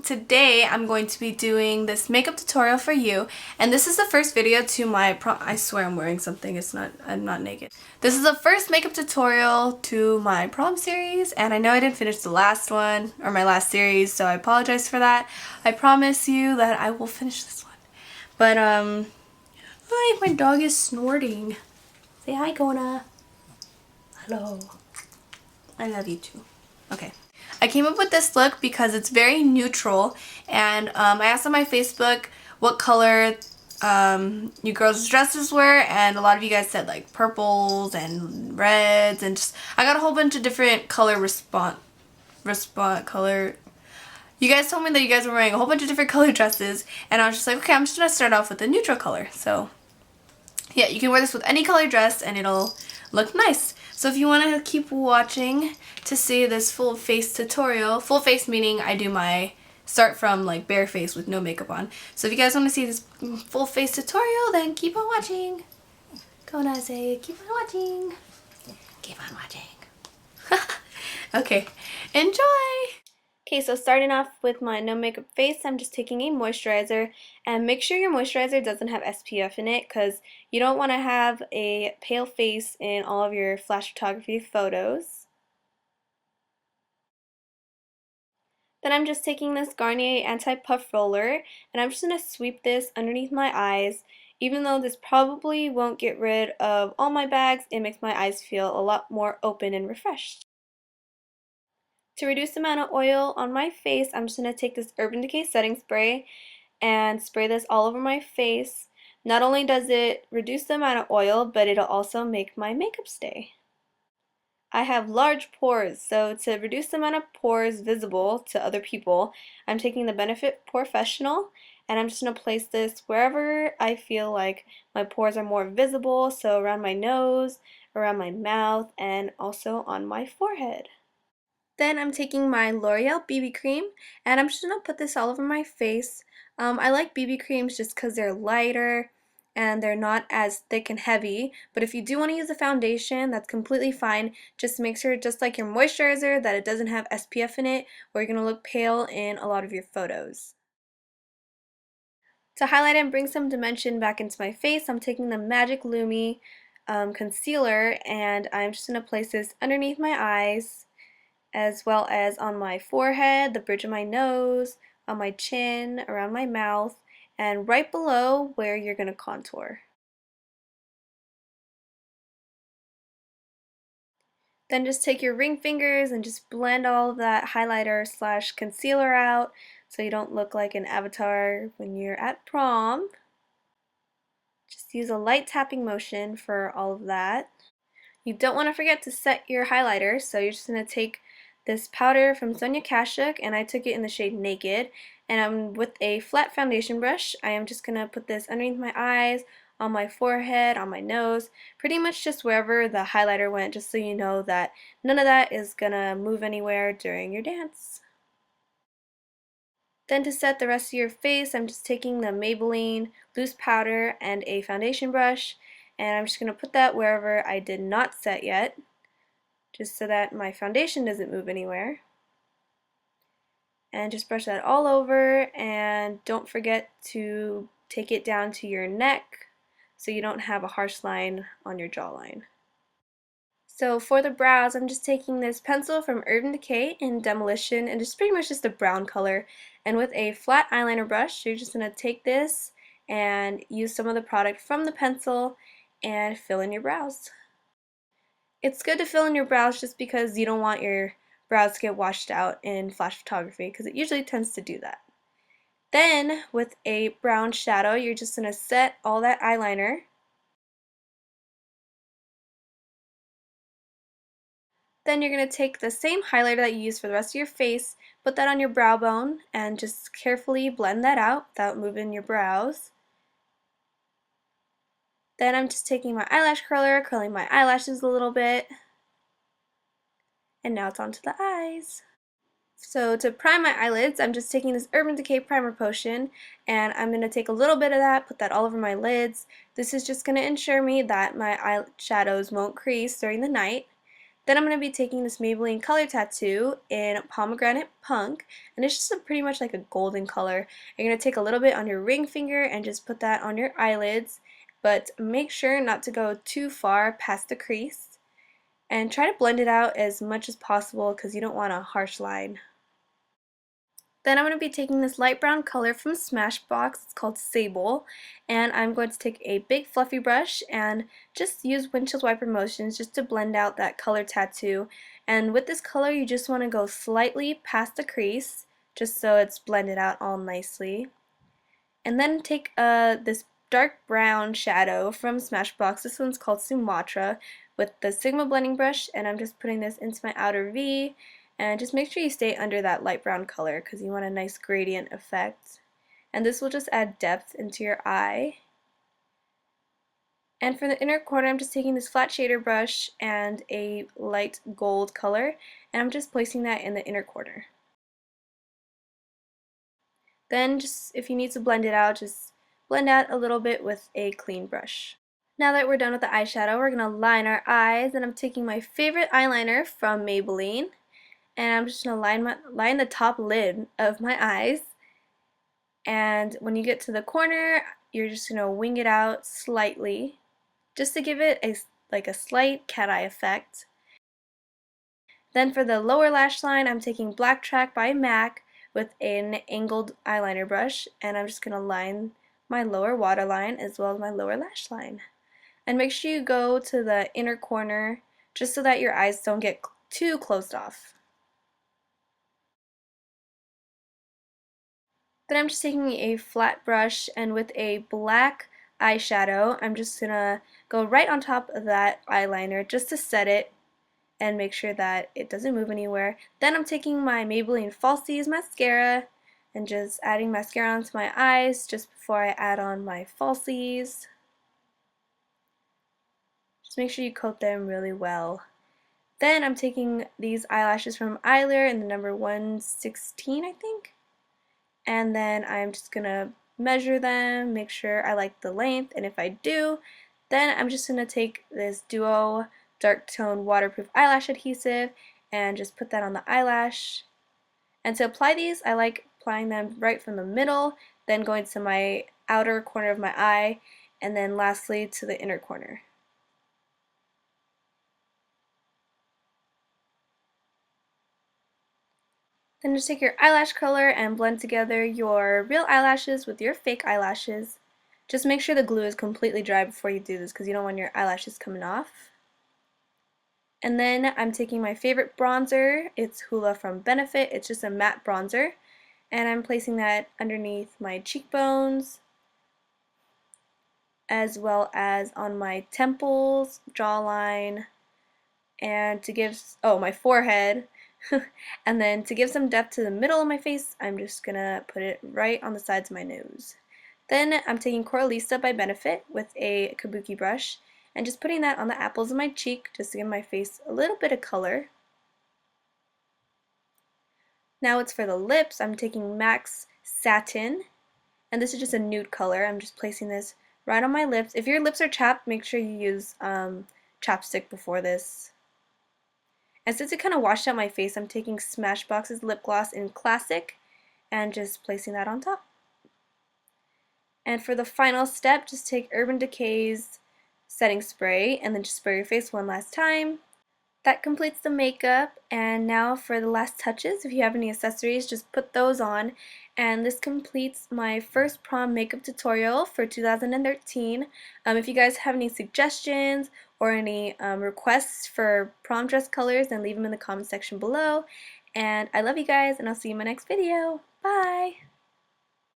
today I'm going to be doing this makeup tutorial for you, and this is the first video to my prom. I swear I'm wearing something. I'm not naked. This is the first makeup tutorial to my prom series, and I know I didn't finish the last one, or my last series, so I apologize for that. I promise you that I will finish this one. But, hi, my dog is snorting. Say hi, Kona. Hello. I love you too. Okay. I came up with this look because it's very neutral, and I asked on my Facebook what color you girls' dresses were, and a lot of you guys said like purples and reds, and just I got a whole bunch of different color color. You guys told me that you guys were wearing a whole bunch of different color dresses, and I was just like, okay, I'm just gonna start off with a neutral color. So yeah, you can wear this with any color dress and it'll look nice. So if you want to keep watching to see this full face tutorial, full face meaning I do my start from like bare face with no makeup on. So if you guys want to see this full face tutorial, then keep on watching. Kona say, keep on watching. Keep on watching. Okay, enjoy! Okay, so starting off with my no makeup face, I'm just taking a moisturizer, and make sure your moisturizer doesn't have SPF in it because you don't want to have a pale face in all of your flash photography photos. Then I'm just taking this Garnier Anti-Puff Roller, and I'm just going to sweep this underneath my eyes. Even though this probably won't get rid of all my bags, it makes my eyes feel a lot more open and refreshed. To reduce the amount of oil on my face, I'm just going to take this Urban Decay setting spray and spray this all over my face. Not only does it reduce the amount of oil, but it'll also make my makeup stay. I have large pores, so to reduce the amount of pores visible to other people, I'm taking the Benefit POREfessional, and I'm just going to place this wherever I feel like my pores are more visible, so around my nose, around my mouth, and also on my forehead. Then I'm taking my L'Oreal BB cream, and I'm just going to put this all over my face. I like BB creams just because they're lighter and they're not as thick and heavy, but if you do want to use a foundation, that's completely fine. Just make sure, just like your moisturizer, that it doesn't have SPF in it, or you're going to look pale in a lot of your photos. To highlight and bring some dimension back into my face, I'm taking the Magic Lumi concealer, and I'm just going to place this underneath my eyes, as well as on my forehead, the bridge of my nose, on my chin, around my mouth, and right below where you're going to contour. Then just take your ring fingers and just blend all of that highlighter slash concealer out so you don't look like an avatar when you're at prom. Just use a light tapping motion for all of that. You don't want to forget to set your highlighter, so you're just going to take this powder from Sonia Kashuk, and I took it in the shade Naked, and I'm with a flat foundation brush. I am just going to put this underneath my eyes, on my forehead, on my nose, pretty much just wherever the highlighter went, just so you know that none of that is going to move anywhere during your dance. Then to set the rest of your face, I'm just taking the Maybelline loose powder and a foundation brush, and I'm just going to put that wherever I did not set yet, just so that my foundation doesn't move anywhere. And just brush that all over, and don't forget to take it down to your neck so you don't have a harsh line on your jawline. So for the brows, I'm just taking this pencil from Urban Decay in Demolition, and just pretty much just a brown color, and with a flat eyeliner brush you're just going to take this and use some of the product from the pencil and fill in your brows. It's good to fill in your brows just because you don't want your brows to get washed out in flash photography, because it usually tends to do that. Then with a brown shadow you're just going to set all that eyeliner. Then you're going to take the same highlighter that you used for the rest of your face, put that on your brow bone, and just carefully blend that out without moving your brows. Then I'm just taking my eyelash curler, curling my eyelashes a little bit, and now it's on to the eyes. So to prime my eyelids, I'm just taking this Urban Decay Primer Potion, and I'm going to take a little bit of that, put that all over my lids. This is just going to ensure me that my eyeshadows won't crease during the night. Then I'm going to be taking this Maybelline Color Tattoo in Pomegranate Punk, and it's just pretty much like a golden color. You're going to take a little bit on your ring finger and just put that on your eyelids, but make sure not to go too far past the crease, and try to blend it out as much as possible because you don't want a harsh line. Then I'm going to be taking this light brown color from Smashbox, it's called Sable, and I'm going to take a big fluffy brush and just use windshield wiper motions just to blend out that color tattoo. And with this color you just want to go slightly past the crease just so it's blended out all nicely. And then take this dark brown shadow from Smashbox, this one's called Sumatra, with the Sigma blending brush, and I'm just putting this into my outer V. And just make sure you stay under that light brown color because you want a nice gradient effect. And this will just add depth into your eye. And for the inner corner, I'm just taking this flat shader brush and a light gold color, and I'm just placing that in the inner corner. Then just if you need to blend it out, just blend out a little bit with a clean brush. Now that we're done with the eyeshadow, we're going to line our eyes, and I'm taking my favorite eyeliner from Maybelline. And I'm just going to line the top lid of my eyes, and when you get to the corner you're just going to wing it out slightly just to give it a slight cat eye effect. Then for the lower lash line I'm taking Black Track by MAC with an angled eyeliner brush, and I'm just going to line my lower waterline as well as my lower lash line. And make sure you go to the inner corner just so that your eyes don't get too closed off. Then I'm just taking a flat brush, and with a black eyeshadow I'm just gonna go right on top of that eyeliner just to set it and make sure that it doesn't move anywhere. Then I'm taking my Maybelline Falsies mascara and just adding mascara onto my eyes just before I add on my falsies. Just make sure you coat them really well. Then I'm taking these eyelashes from Eyelure in the number 116, I think. And then I'm just gonna measure them, make sure I like the length, and if I do, then I'm just gonna take this Duo Dark Tone Waterproof Eyelash Adhesive and just put that on the eyelash. And to apply these, I like applying them right from the middle, then going to my outer corner of my eye, and then lastly to the inner corner. Then just take your eyelash curler and blend together your real eyelashes with your fake eyelashes. Just make sure the glue is completely dry before you do this because you don't want your eyelashes coming off. And then I'm taking my favorite bronzer, it's Hoola from Benefit, it's just a matte bronzer, and I'm placing that underneath my cheekbones as well as on my temples, jawline, and to give, my forehead. And then to give some depth to the middle of my face, I'm just gonna put it right on the sides of my nose. Then I'm taking Coralista by Benefit with a kabuki brush and just putting that on the apples of my cheek just to give my face a little bit of color. Now it's for the lips. I'm taking MAC's Satin, and this is just a nude color. I'm just placing this right on my lips. If your lips are chapped, make sure you use chapstick before this. And since it kind of washed out my face, I'm taking Smashbox's lip gloss in Classic and just placing that on top. And for the final step, just take Urban Decay's setting spray and then just spray your face one last time. That completes the makeup, and now for the last touches. If you have any accessories, just put those on. And this completes my first prom makeup tutorial for 2013. If you guys have any suggestions or any requests for prom dress colors, then leave them in the comment section below. And I love you guys, and I'll see you in my next video. Bye!